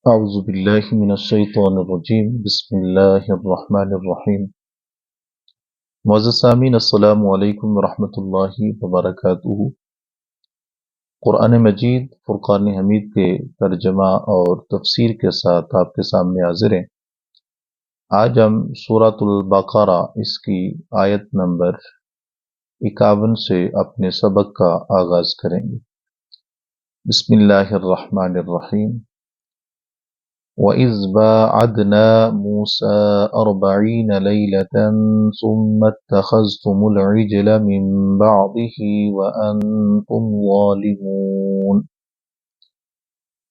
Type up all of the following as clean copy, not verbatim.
اعوذ باللہ من الشیطان الرجیم بسم اللہ الرحمن الرحیم۔ معزز سامعین، السلام علیکم ورحمۃ اللہ وبرکاتہ۔ قرآن مجید فرقان حمید کے ترجمہ اور تفسیر کے ساتھ آپ کے سامنے حاضر ہیں۔ آج ہم سورۃ البقرہ اس کی آیت نمبر 51 سے اپنے سبق کا آغاز کریں گے۔ بسم اللہ الرحمن الرحیم۔ وَإِذْ بَاعَدْنَا مُوسَىٰ 40 لَيْلَةً ثُمَّ اتَّخَذْتُمُ الْعِجْلَ مِن بَعْدِهِ وَأَنْتُمْ ظَالِمُونَ۔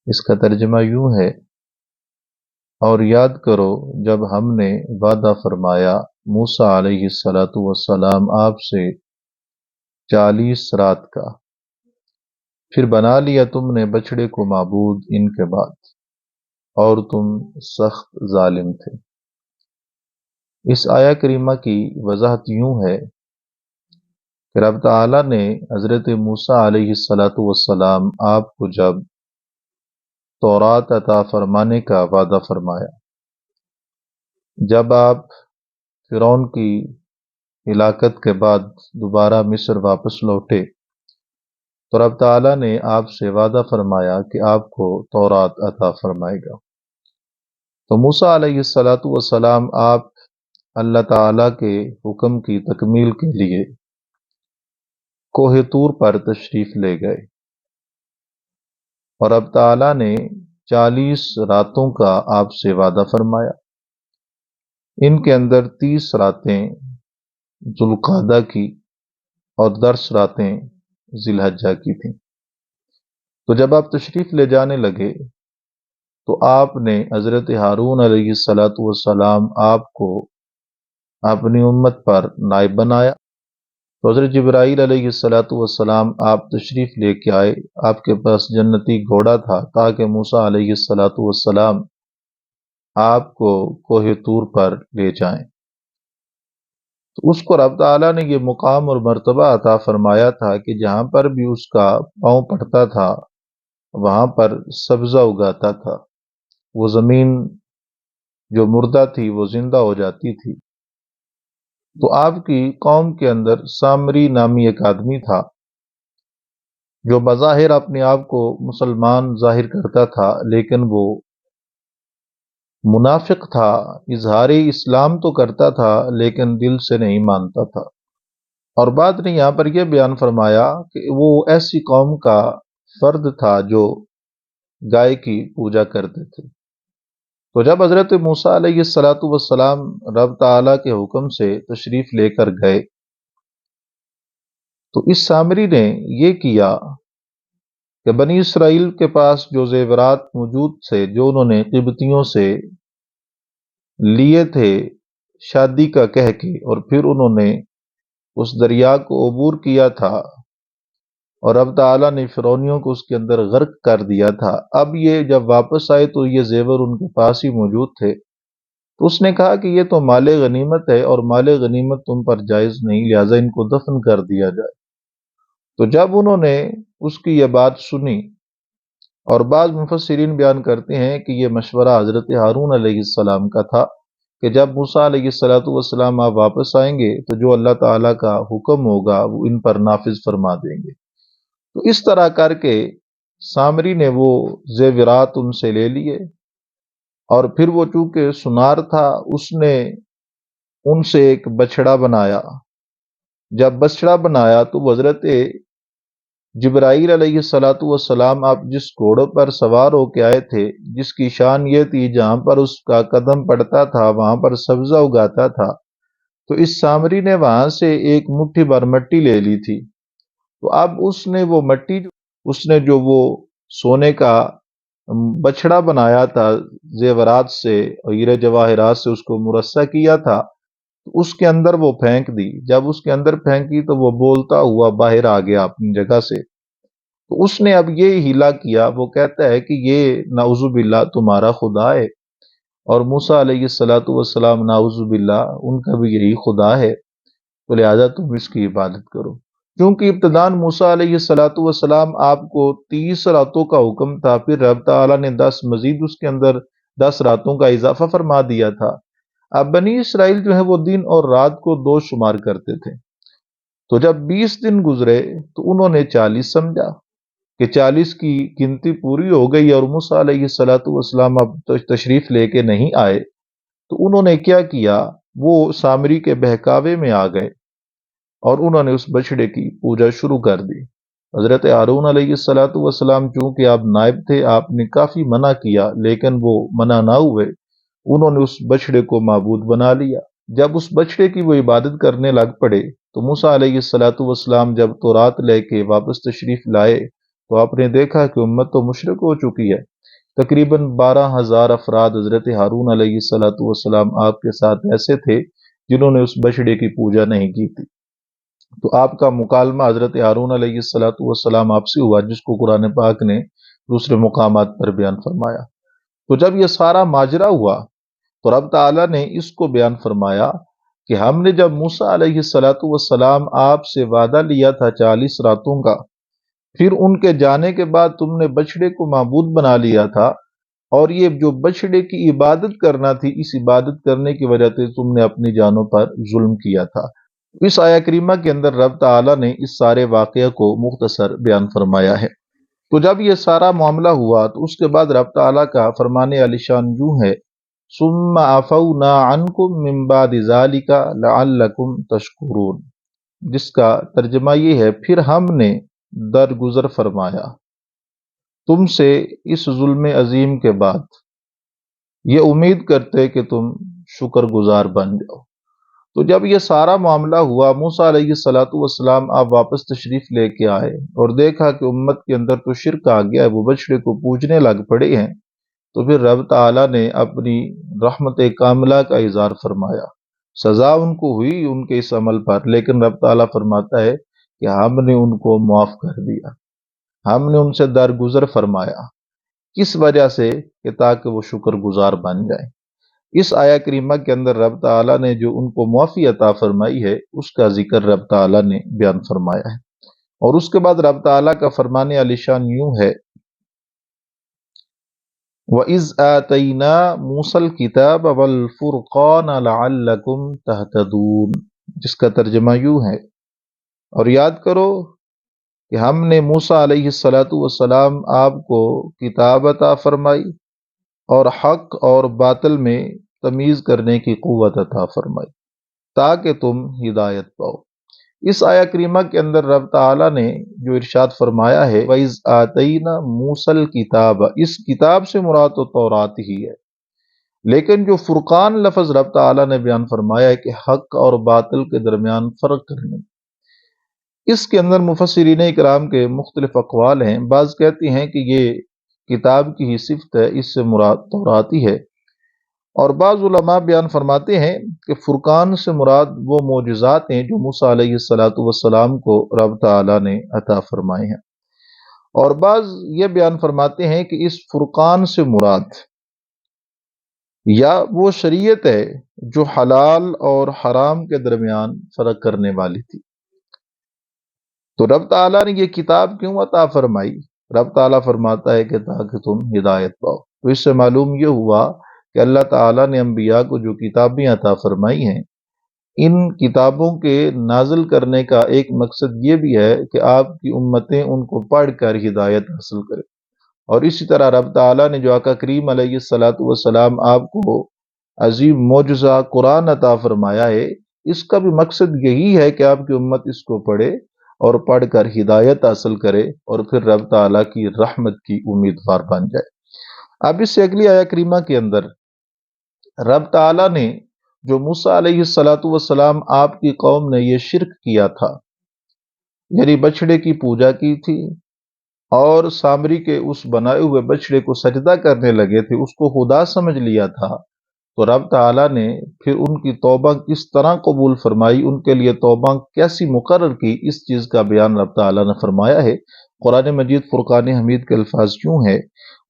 اس کا ترجمہ یوں ہے، اور یاد کرو جب ہم نے وعدہ فرمایا موسیٰ علیہ السلام آپ سے 40 رات کا، پھر بنا لیا تم نے بچڑے کو معبود ان کے بعد، اور تم سخت ظالم تھے۔ اس آیہ کریمہ کی وضاحت یوں ہے کہ رب تعالیٰ نے حضرت موسیٰ علیہ السلام آپ کو جب تورات عطا فرمانے کا وعدہ فرمایا، جب آپ فرعون کی ہلاکت کے بعد دوبارہ مصر واپس لوٹے تو رب تعالیٰ نے آپ سے وعدہ فرمایا کہ آپ کو تورات عطا فرمائے گا۔ تو موسیٰ علیہ السلام آپ اللہ تعالیٰ کے حکم کی تکمیل کے لیے کوہ طور پر تشریف لے گئے، اور اب تعالیٰ نے 40 راتوں کا آپ سے وعدہ فرمایا۔ ان کے اندر 30 راتیں ذوالقعدہ کی اور 10 راتیں ذی الحجہ کی تھیں۔ تو جب آپ تشریف لے جانے لگے تو آپ نے حضرت ہارون علیہ السلام آپ کو اپنی امت پر نائب بنایا۔ تو حضرت جبرائیل علیہ السلام آپ تشریف لے کے آئے، آپ کے پاس جنتی گھوڑا تھا تاکہ موسیٰ علیہ السلام آپ کو کوہ طور پر لے جائیں۔ تو اس کو رب تعالیٰ نے یہ مقام اور مرتبہ عطا فرمایا تھا کہ جہاں پر بھی اس کا پاؤں پڑتا تھا وہاں پر سبزہ اگاتا تھا، وہ زمین جو مردہ تھی وہ زندہ ہو جاتی تھی۔ تو آپ کی قوم کے اندر سامری نامی ایک آدمی تھا جو بظاہر اپنے آپ کو مسلمان ظاہر کرتا تھا، لیکن وہ منافق تھا، اظہار اسلام تو کرتا تھا لیکن دل سے نہیں مانتا تھا۔ اور بعد نے یہاں پر یہ بیان فرمایا کہ وہ ایسی قوم کا فرد تھا جو گائے کی پوجا کرتے تھے۔ تو جب حضرت موسیٰ علیہ السلام رب تعالیٰ کے حکم سے تشریف لے کر گئے تو اس سامری نے یہ کیا کہ بنی اسرائیل کے پاس جو زیورات موجود تھے، جو انہوں نے قبطیوں سے لیے تھے شادی کا کہہ کے، اور پھر انہوں نے اس دریا کو عبور کیا تھا اور رب تعالیٰ نے فرعونیوں کو اس کے اندر غرق کر دیا تھا، اب یہ جب واپس آئے تو یہ زیور ان کے پاس ہی موجود تھے۔ تو اس نے کہا کہ یہ تو مال غنیمت ہے اور مال غنیمت تم پر جائز نہیں، لہٰذا ان کو دفن کر دیا جائے۔ تو جب انہوں نے اس کی یہ بات سنی، اور بعض مفسرین بیان کرتے ہیں کہ یہ مشورہ حضرت ہارون علیہ السلام کا تھا کہ جب موسیٰ علیہ السلام آپ واپس آئیں گے تو جو اللہ تعالیٰ کا حکم ہوگا وہ ان پر نافذ فرما دیں گے۔ تو اس طرح کر کے سامری نے وہ زیورات ان سے لے لیے، اور پھر وہ چونکہ سنار تھا اس نے ان سے ایک بچڑا بنایا۔ جب بچڑا بنایا تو حضرت جبرائیل علیہ السلام آپ جس گھوڑے پر سوار ہو کے آئے تھے، جس کی شان یہ تھی جہاں پر اس کا قدم پڑتا تھا وہاں پر سبزہ اگاتا تھا، تو اس سامری نے وہاں سے ایک مٹھی بھر مٹی لے لی تھی۔ تو اب اس نے وہ مٹی، اس نے جو وہ سونے کا بچڑا بنایا تھا زیورات سے اور ہیرے جواہرات سے اس کو مرصع کیا تھا، تو اس کے اندر وہ پھینک دی۔ جب اس کے اندر پھینکی تو وہ بولتا ہوا باہر آ گیا اپنی جگہ سے۔ تو اس نے اب یہ ہیلا کیا، وہ کہتا ہے کہ یہ نعوذ باللہ تمہارا خدا ہے، اور موسیٰ علیہ السلام نعوذ باللہ ان کا بھی یہی خدا ہے، تو لہذا تم اس کی عبادت کرو۔ چونکہ ابتداً موسیٰ علیہ السلام آپ کو 30 راتوں کا حکم تھا، پھر رب تعالیٰ نے 10 مزید اس کے اندر 10 راتوں کا اضافہ فرما دیا تھا۔ اب بنی اسرائیل جو ہے وہ دن اور رات کو 2 شمار کرتے تھے، تو جب 20 دن گزرے تو انہوں نے 40 سمجھا کہ 40 کی گنتی پوری ہو گئی اور موسیٰ علیہ السلام اب تشریف لے کے نہیں آئے، تو انہوں نے کیا کیا، وہ سامری کے بہکاوے میں آ گئے اور انہوں نے اس بچڑے کی پوجا شروع کر دی۔ حضرت ہارون علیہ السلام چونکہ آپ نائب تھے، آپ نے کافی منع کیا لیکن وہ منع نہ ہوئے، انہوں نے اس بچڑے کو معبود بنا لیا۔ جب اس بچڑے کی وہ عبادت کرنے لگ پڑے تو موسیٰ علیہ السلام جب تورات لے کے واپس تشریف لائے تو آپ نے دیکھا کہ امت تو مشرک ہو چکی ہے۔ تقریباً 12,000 افراد حضرت ہارون علیہ السلام آپ کے ساتھ ایسے تھے جنہوں نے اس بچڑے کی پوجا نہیں کی تھی۔ تو آپ کا مکالمہ حضرت ہارون علیہ السلام آپ سے ہوا، جس کو قرآن پاک نے دوسرے مقامات پر بیان فرمایا۔ تو جب یہ سارا ماجرا ہوا تو رب تعالیٰ نے اس کو بیان فرمایا کہ ہم نے جب موسیٰ علیہ السلام آپ سے وعدہ لیا تھا 40 راتوں کا، پھر ان کے جانے کے بعد تم نے بچڑے کو معبود بنا لیا تھا، اور یہ جو بچڑے کی عبادت کرنا تھی، اس عبادت کرنے کی وجہ سے تم نے اپنی جانوں پر ظلم کیا تھا۔ اس آیہ کریمہ کے اندر رب تعالیٰ نے اس سارے واقعہ کو مختصر بیان فرمایا ہے۔ تو جب یہ سارا معاملہ ہوا تو اس کے بعد رب تعالیٰ کا فرمان عالیشان یوں ہے، ثم عفونا عنکم من بعد ذلک لعلکم تشکرون، جس کا ترجمہ یہ ہے، پھر ہم نے درگزر فرمایا تم سے اس ظلم عظیم کے بعد، یہ امید کرتے کہ تم شکر گزار بن جاؤ۔ تو جب یہ سارا معاملہ ہوا، موسیٰ علیہ السلام آپ واپس تشریف لے کے آئے اور دیکھا کہ امت کے اندر تو شرک آ گیا ہے، وہ بچڑے کو پوجنے لگ پڑے ہیں، تو پھر رب تعالیٰ نے اپنی رحمت کاملہ کا اظہار فرمایا۔ سزا ان کو ہوئی ان کے اس عمل پر، لیکن رب تعالیٰ فرماتا ہے کہ ہم نے ان کو معاف کر دیا، ہم نے ان سے درگزر فرمایا۔ کس وجہ سے؟ کہ تاکہ وہ شکر گزار بن جائیں۔ اس آیہ کریمہ کے اندر رب تعالیٰ نے جو ان کو معافی عطا فرمائی ہے، اس کا ذکر رب تعالیٰ نے بیان فرمایا ہے۔ اور اس کے بعد رب تعالیٰ کا فرمان عالیشان یوں ہے، وَإِذْ آتَيْنَا مُوسَى الْكِتَابَ وَالْفُرْقَانَ لَعَلَّكُمْ تَهْتَدُونَ، جس کا ترجمہ یوں ہے، اور یاد کرو کہ ہم نے موسیٰ علیہ السلام آپ کو کتاب عطا فرمائی اور حق اور باطل میں تمیز کرنے کی قوت عطا فرمائی تاکہ تم ہدایت پاؤ۔ اس آیہ کریمہ کے اندر رب تعالیٰ نے جو ارشاد فرمایا ہے، وَإِذْ آتَيْنَا مُوسَى الْكِتَابَ، اس کتاب سے مراد تو تورات ہی ہے، لیکن جو فرقان لفظ رب تعالیٰ نے بیان فرمایا ہے کہ حق اور باطل کے درمیان فرق کرنے، اس کے اندر مفسرین اکرام کے مختلف اقوال ہیں۔ بعض کہتے ہیں کہ یہ کتاب کی ہی صفت ہے، اس سے مراد تورات ہی ہے، اور بعض علماء بیان فرماتے ہیں کہ فرقان سے مراد وہ معجزات ہیں جو موسیٰ علیہ السلام کو رب تعالیٰ نے عطا فرمائے ہیں، اور بعض یہ بیان فرماتے ہیں کہ اس فرقان سے مراد یا وہ شریعت ہے جو حلال اور حرام کے درمیان فرق کرنے والی تھی۔ تو رب تعالیٰ نے یہ کتاب کیوں عطا فرمائی؟ رب تعالیٰ فرماتا ہے کہ تاکہ تم ہدایت پاؤ۔ تو اس سے معلوم یہ ہوا کہ اللہ تعالیٰ نے انبیاء کو جو کتابیں عطا فرمائی ہیں، ان کتابوں کے نازل کرنے کا ایک مقصد یہ بھی ہے کہ آپ کی امتیں ان کو پڑھ کر ہدایت حاصل کریں۔ اور اسی طرح رب تعالیٰ نے جو آقا کریم علیہ السلام آپ کو عظیم معجزہ قرآن عطا فرمایا ہے، اس کا بھی مقصد یہی ہے کہ آپ کی امت اس کو پڑھے اور پڑھ کر ہدایت حاصل کرے اور پھر رب تعالیٰ کی رحمت کی امیدوار بن جائے۔ اب اس سے اگلی آیہ کریمہ کے اندر رب تعالیٰ نے جو موسیٰ علیہ السلام آپ کی قوم نے یہ شرک کیا تھا، یعنی بچڑے کی پوجا کی تھی اور سامری کے اس بنائے ہوئے بچڑے کو سجدہ کرنے لگے تھے، اس کو خدا سمجھ لیا تھا، تو رب تعالیٰ نے پھر ان کی توبہ کس طرح قبول فرمائی، ان کے لیے توبہ کیسی مقرر کی، اس چیز کا بیان رب تعالیٰ نے فرمایا ہے۔ قرآن مجید فرقان حمید کے الفاظ یوں ہے،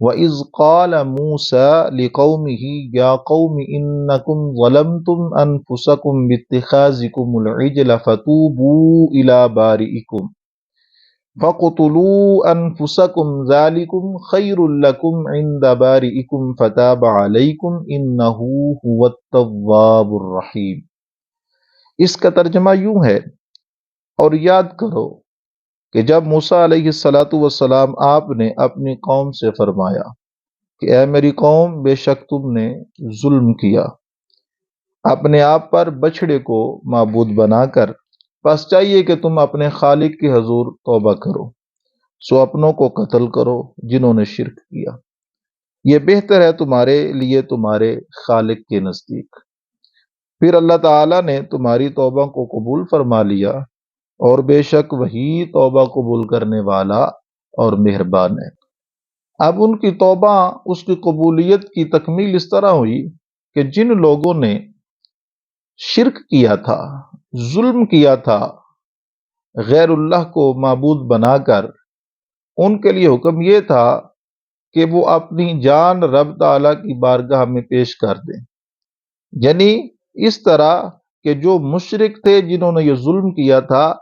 وَإِذْ قَالَ مُوسَى لِقَوْمِهِ يَا قَوْمِ إِنَّكُمْ ظَلَمْتُمْ أَنفُسَكُمْ بِاتِّخَاذِكُمُ الْعِجْلَ فَتُوبُوا إِلَى بَارِئِكُمْ فَاقْتُلُوا أَنفُسَكُمْ ذَلِكُمْ خَيْرٌ لَكُمْ عِنْدَ بَارِئِكُمْ فَتَابَ عَلَيْكُمْ إِنَّهُ هُوَ التَّوَّابُ الرَّحِيمُ۔ اس کا ترجمہ یوں ہے، اور یاد کرو کہ جب موسیٰ علیہ السلام آپ نے اپنی قوم سے فرمایا کہ اے میری قوم، بے شک تم نے ظلم کیا اپنے آپ پر بچھڑے کو معبود بنا کر، پس چاہیے کہ تم اپنے خالق کے حضور توبہ کرو، سو اپنوں کو قتل کرو جنہوں نے شرک کیا، یہ بہتر ہے تمہارے لیے تمہارے خالق کے نزدیک۔ پھر اللہ تعالیٰ نے تمہاری توبہ کو قبول فرما لیا، اور بے شک وہی توبہ قبول کرنے والا اور مہربان ہے۔ اب ان کی توبہ، اس کی قبولیت کی تکمیل اس طرح ہوئی کہ جن لوگوں نے شرک کیا تھا، ظلم کیا تھا غیر اللہ کو معبود بنا کر، ان کے لیے حکم یہ تھا کہ وہ اپنی جان رب تعالیٰ کی بارگاہ میں پیش کر دیں، یعنی اس طرح کہ جو مشرک تھے، جنہوں نے یہ ظلم کیا تھا،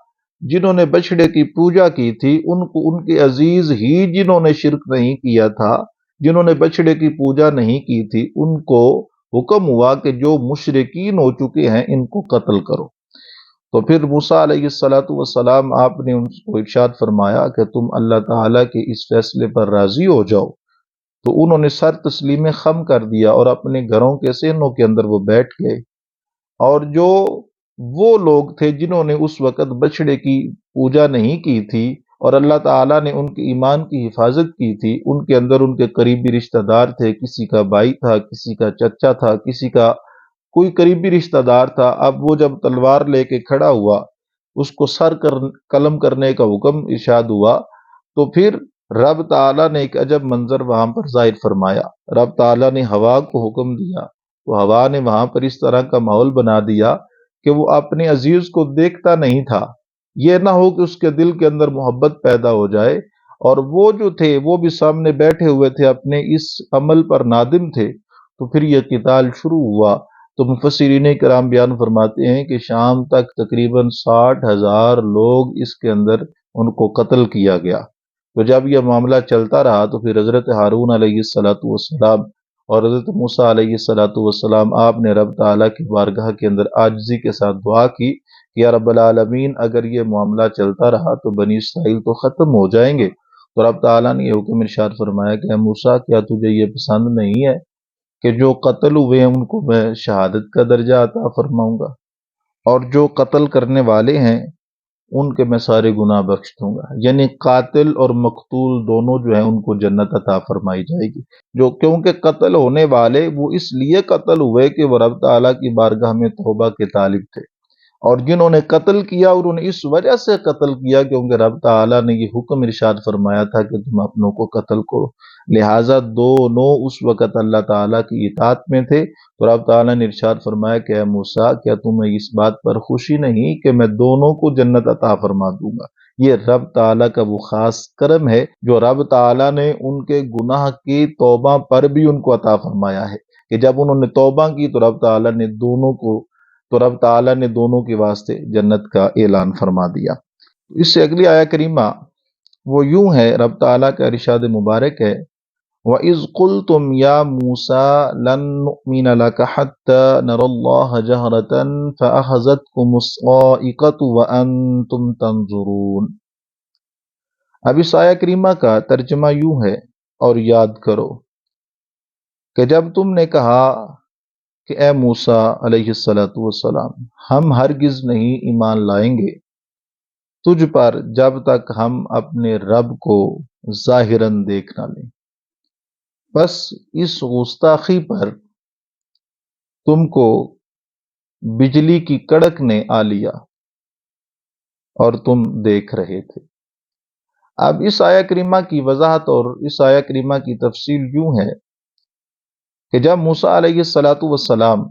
جنہوں نے بچھڑے کی پوجا کی تھی، ان کو ان کے عزیز ہی جنہوں نے شرک نہیں کیا تھا، جنہوں نے بچھڑے کی پوجا نہیں کی تھی، ان کو حکم ہوا کہ جو مشرکین ہو چکے ہیں ان کو قتل کرو۔ تو پھر موسیٰ علیہ السلام آپ نے ان کو ارشاد فرمایا کہ تم اللہ تعالیٰ کے اس فیصلے پر راضی ہو جاؤ۔ تو انہوں نے سر تسلیم خم کر دیا اور اپنے گھروں کے سینوں کے اندر وہ بیٹھ گئے، اور جو وہ لوگ تھے جنہوں نے اس وقت بچھڑے کی پوجا نہیں کی تھی اور اللہ تعالیٰ نے ان کے ایمان کی حفاظت کی تھی، ان کے اندر ان کے قریبی رشتہ دار تھے، کسی کا بھائی تھا، کسی کا چچا تھا، کسی کا کوئی قریبی رشتہ دار تھا، اب وہ جب تلوار لے کے کھڑا ہوا، اس کو قلم کرنے کا حکم ارشاد ہوا، تو پھر رب تعالیٰ نے ایک عجب منظر وہاں پر ظاہر فرمایا۔ رب تعالیٰ نے ہوا کو حکم دیا، تو ہوا نے وہاں پر اس طرح کا ماحول بنا دیا کہ وہ اپنے عزیز کو دیکھتا نہیں تھا، یہ نہ ہو کہ اس کے دل کے اندر محبت پیدا ہو جائے، اور وہ جو تھے وہ بھی سامنے بیٹھے ہوئے تھے، اپنے اس عمل پر نادم تھے۔ تو پھر یہ قتال شروع ہوا۔ تو مفسرین کرام بیان فرماتے ہیں کہ شام تک تقریباً 60,000 لوگ اس کے اندر ان کو قتل کیا گیا۔ تو جب یہ معاملہ چلتا رہا تو پھر حضرت ہارون علیہ السلام اور حضرت موسیٰ علیہ السلام آپ نے رب تعالیٰ کی بارگاہ کے اندر عاجزی کے ساتھ دعا کی کہ یا رب العالمین، اگر یہ معاملہ چلتا رہا تو بنی اسرائیل تو ختم ہو جائیں گے۔ تو رب تعالیٰ نے یہ حکم ارشاد فرمایا کہ اے موسیٰ، کیا تجھے یہ پسند نہیں ہے کہ جو قتل ہوئے ہیں ان کو میں شہادت کا درجہ عطا فرماؤں گا، اور جو قتل کرنے والے ہیں ان کے میں سارے گناہ بخش دوں گا، یعنی قاتل اور مقتول دونوں جو ہیں ان کو جنت عطا فرمائی جائے گی۔ جو کیونکہ قتل ہونے والے وہ اس لیے قتل ہوئے کہ وہ رب تعالیٰ کی بارگاہ میں توبہ کے طالب تھے، اور جنہوں نے قتل کیا انہوں نے اس وجہ سے قتل کیا کیونکہ رب تعالیٰ نے یہ حکم ارشاد فرمایا تھا کہ تم اپنوں کو قتل کرو، لہٰذا دونوں اس وقت اللہ تعالیٰ کی اطاعت میں تھے۔ تو رب تعالیٰ نے ارشاد فرمایا کہ اے موسیٰ، کیا تمہیں اس بات پر خوشی نہیں کہ میں دونوں کو جنت عطا فرما دوں گا؟ یہ رب تعالیٰ کا وہ خاص کرم ہے جو رب تعالیٰ نے ان کے گناہ کی توبہ پر بھی ان کو عطا فرمایا ہے، کہ جب انہوں نے توبہ کی تو رب تعالیٰ نے دونوں کے واسطے جنت کا اعلان فرما دیا۔ اس سے اگلی آیہ کریمہ وہ یوں ہے، رب تعالیٰ کا ارشاد مبارک ہے، وَإِذْ قُلْتُمْ يَا مُوسَىٰ لَن نُّؤْمِنَ لَكَ حَتَّىٰ نَرَى اللَّهَ جَهْرَةً فَأَخَذَتْكُمُ الصَّاعِقَةُ وَأَنْتُمْ تَنظُرُونَ۔ اب اس آیہ کریمہ کا ترجمہ یوں ہے، اور یاد کرو کہ جب تم نے کہا کہ اے موسیٰ علیہ السلام، ہم ہرگز نہیں ایمان لائیں گے تجھ پر جب تک ہم اپنے رب کو ظاہراً دیکھ نہ لیں۔ بس اس گستاخی پر تم کو بجلی کی کڑک نے آ لیا اور تم دیکھ رہے تھے۔ اب اس آیہ کریمہ کی وضاحت اور اس آیہ کریمہ کی تفصیل یوں ہے کہ جب موسیٰ علیہ السلام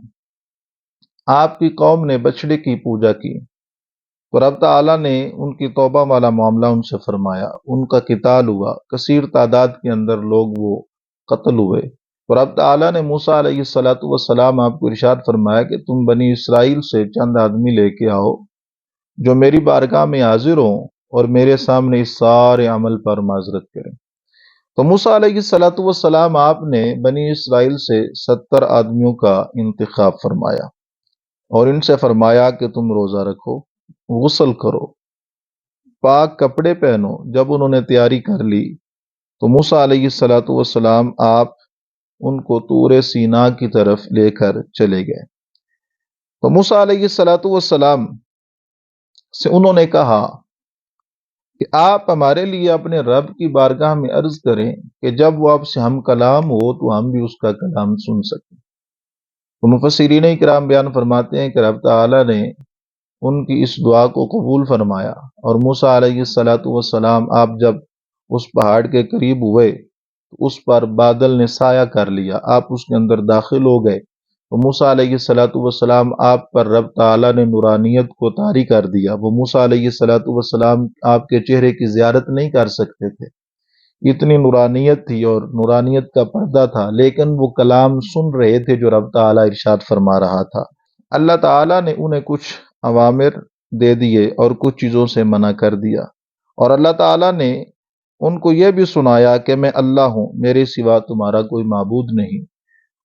آپ کی قوم نے بچھڑے کی پوجا کی تو رب تعالیٰ نے ان کی توبہ والا معاملہ ان سے فرمایا، ان کا قتال ہوا، کثیر تعداد کے اندر لوگ وہ قتل ہوئے۔ اور رب تعالیٰ نے موسیٰ علیہ السلام آپ کو ارشاد فرمایا کہ تم بنی اسرائیل سے چند آدمی لے کے آؤ جو میری بارگاہ میں حاضر ہوں اور میرے سامنے اس سارے عمل پر معذرت کریں۔ تو موسیٰ علیہ السلام آپ نے بنی اسرائیل سے 70 آدمیوں کا انتخاب فرمایا اور ان سے فرمایا کہ تم روزہ رکھو، غسل کرو، پاک کپڑے پہنو۔ جب انہوں نے تیاری کر لی تو موسیٰ علیہ السلام آپ ان کو طور سینا کی طرف لے کر چلے گئے۔ تو موسیٰ علیہ السلام سے انہوں نے کہا کہ آپ ہمارے لیے اپنے رب کی بارگاہ میں عرض کریں کہ جب وہ آپ سے ہم کلام ہو تو ہم بھی اس کا کلام سن سکیں۔ تو مفسرین اکرام بیان فرماتے ہیں کہ رب تعالیٰ نے ان کی اس دعا کو قبول فرمایا، اور موسیٰ علیہ السلام آپ جب اس پہاڑ کے قریب ہوئے تو اس پر بادل نے سایہ کر لیا، آپ اس کے اندر داخل ہو گئے تو موسیٰ علیہ السلام آپ پر رب تعالیٰ نے نورانیت کو طاری کر دیا۔ وہ موسیٰ علیہ السلام آپ کے چہرے کی زیارت نہیں کر سکتے تھے، اتنی نورانیت تھی اور نورانیت کا پردہ تھا، لیکن وہ کلام سن رہے تھے جو رب تعالیٰ ارشاد فرما رہا تھا۔ اللہ تعالیٰ نے انہیں کچھ اوامر دے دیے اور کچھ چیزوں سے منع کر دیا، اور اللہ تعالیٰ نے ان کو یہ بھی سنایا کہ میں اللہ ہوں، میرے سوا تمہارا کوئی معبود نہیں،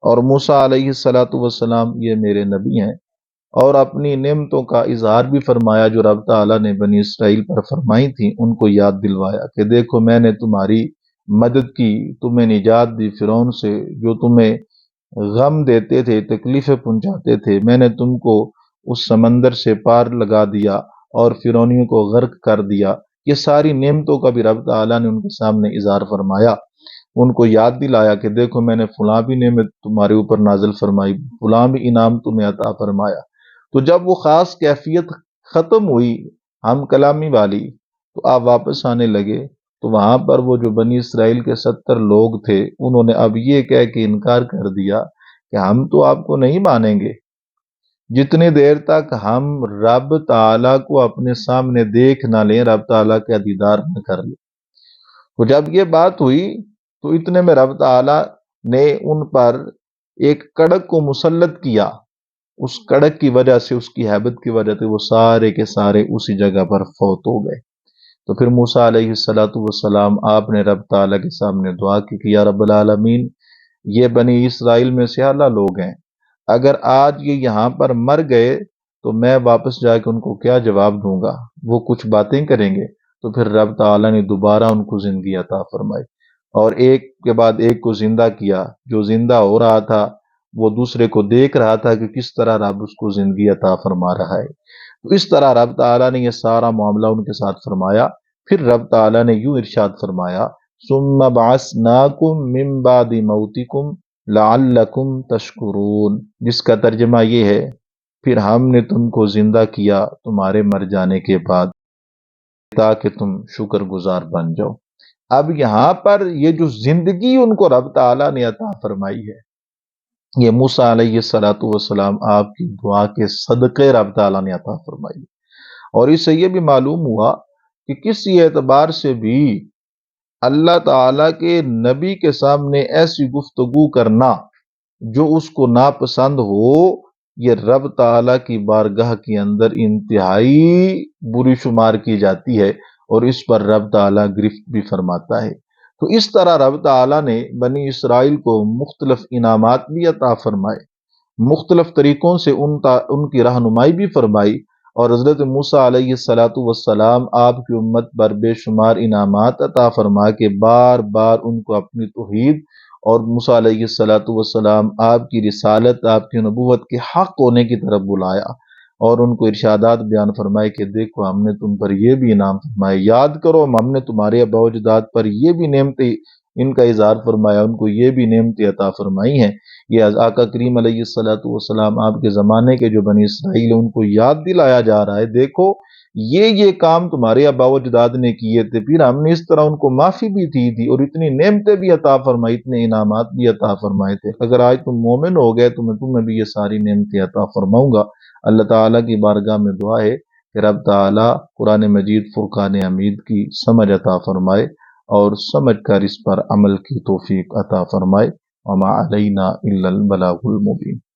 اور موسیٰ علیہ السلام یہ میرے نبی ہیں، اور اپنی نعمتوں کا اظہار بھی فرمایا جو رب تعالیٰ نے بنی اسرائیل پر فرمائی تھیں، ان کو یاد دلوایا کہ دیکھو میں نے تمہاری مدد کی، تمہیں نجات دی فرعون سے جو تمہیں غم دیتے تھے، تکلیفیں پہنچاتے تھے، میں نے تم کو اس سمندر سے پار لگا دیا اور فرعونیوں کو غرق کر دیا۔ یہ ساری نعمتوں کا بھی رب تعالیٰ نے ان کے سامنے اظہار فرمایا، ان کو یاد دلایا کہ دیکھو میں نے فلاں بھی نعمت تمہارے اوپر نازل فرمائی، فلاں بھی انعام تمہیں عطا فرمایا۔ تو جب وہ خاص کیفیت ختم ہوئی ہم کلامی والی تو آپ واپس آنے لگے، تو وہاں پر وہ جو بنی اسرائیل کے 70 لوگ تھے انہوں نے اب یہ کہہ کے انکار کر دیا کہ ہم تو آپ کو نہیں مانیں گے جتنی دیر تک ہم رب تعالیٰ کو اپنے سامنے دیکھ نہ لیں، رب تعالیٰ کا دیدار نہ کر لیں۔ تو جب یہ بات ہوئی تو اتنے میں رب تعالیٰ نے ان پر ایک کڑک کو مسلط کیا، اس کڑک کی وجہ سے، اس کی ہیبت کی وجہ سے وہ سارے کے سارے اسی جگہ پر فوت ہو گئے۔ تو پھر موسیٰ علیہ السلام آپ نے رب تعالیٰ کے سامنے دعا کی کہ یا رب العالمین، یہ بنی اسرائیل میں سے اعلیٰ لوگ ہیں، اگر آج یہ یہاں پر مر گئے تو میں واپس جا کے ان کو کیا جواب دوں گا، وہ کچھ باتیں کریں گے۔ تو پھر رب تعالیٰ نے دوبارہ ان کو زندگی عطا فرمائی اور ایک کے بعد ایک کو زندہ کیا، جو زندہ ہو رہا تھا وہ دوسرے کو دیکھ رہا تھا کہ کس طرح رب اس کو زندگی عطا فرما رہا ہے۔ تو اس طرح رب تعالیٰ نے یہ سارا معاملہ ان کے ساتھ فرمایا۔ پھر رب تعالیٰ نے یوں ارشاد فرمایا ثم بعثناکم من بعد موتکم لعلکم تشکرون، جس کا ترجمہ یہ ہے پھر ہم نے تم کو زندہ کیا تمہارے مر جانے کے بعد تاکہ تم شکر گزار بن جاؤ۔ اب یہاں پر یہ جو زندگی ان کو رب تعالیٰ نے عطا فرمائی ہے، یہ موسیٰ علیہ السلام آپ کی دعا کے صدقے رب تعالیٰ نے عطا فرمائی۔ اور اس سے یہ بھی معلوم ہوا کہ کسی اعتبار سے بھی اللہ تعالیٰ کے نبی کے سامنے ایسی گفتگو کرنا جو اس کو ناپسند ہو، یہ رب تعالیٰ کی بارگاہ کے اندر انتہائی بری شمار کی جاتی ہے، اور اس پر رب تعالیٰ گرفت بھی فرماتا ہے۔ تو اس طرح رب تعالیٰ نے بنی اسرائیل کو مختلف انعامات بھی عطا فرمائے، مختلف طریقوں سے ان کی رہنمائی بھی فرمائی، اور حضرت موسیٰ علیہ السلام آپ کی امت پر بے شمار انعامات عطا فرما کے بار بار ان کو اپنی توحید اور موسیٰ علیہ السلام آپ کی رسالت، آپ کی نبوت کے حق ہونے کی طرف بلایا، اور ان کو ارشادات بیان فرمائے کہ دیکھو ہم نے تم پر یہ بھی انعام فرمائے، یاد کرو ہم نے تمہارے آباء و اجداد پر یہ بھی نعمتیں ان کا اظہار فرمایا، ان کو یہ بھی نعمتیں عطا فرمائی ہیں۔ یہ آقا کریم علیہ السلام آپ کے زمانے کے جو بنی اسرائیل ان کو یاد دلایا جا رہا ہے، دیکھو یہ کام تمہارے آباء و اجداد نے کیے تھے، پھر ہم نے اس طرح ان کو معافی بھی دی تھی اور اتنی نعمتیں بھی عطا فرمائی، اتنے انعامات بھی عطا فرمائے تھے۔ اگر آج تم مومن ہو گئے تو میں تمہیں بھی یہ ساری نعمتیں عطا فرماؤں گا۔ اللہ تعالیٰ کی بارگاہ میں دعا ہے کہ رب تعالیٰ قرآن مجید فرقان حمید کی سمجھ عطا فرمائے اور سمجھ کر اس پر عمل کی توفیق عطا فرمائے۔ وما علینا الا البلاغ المبین۔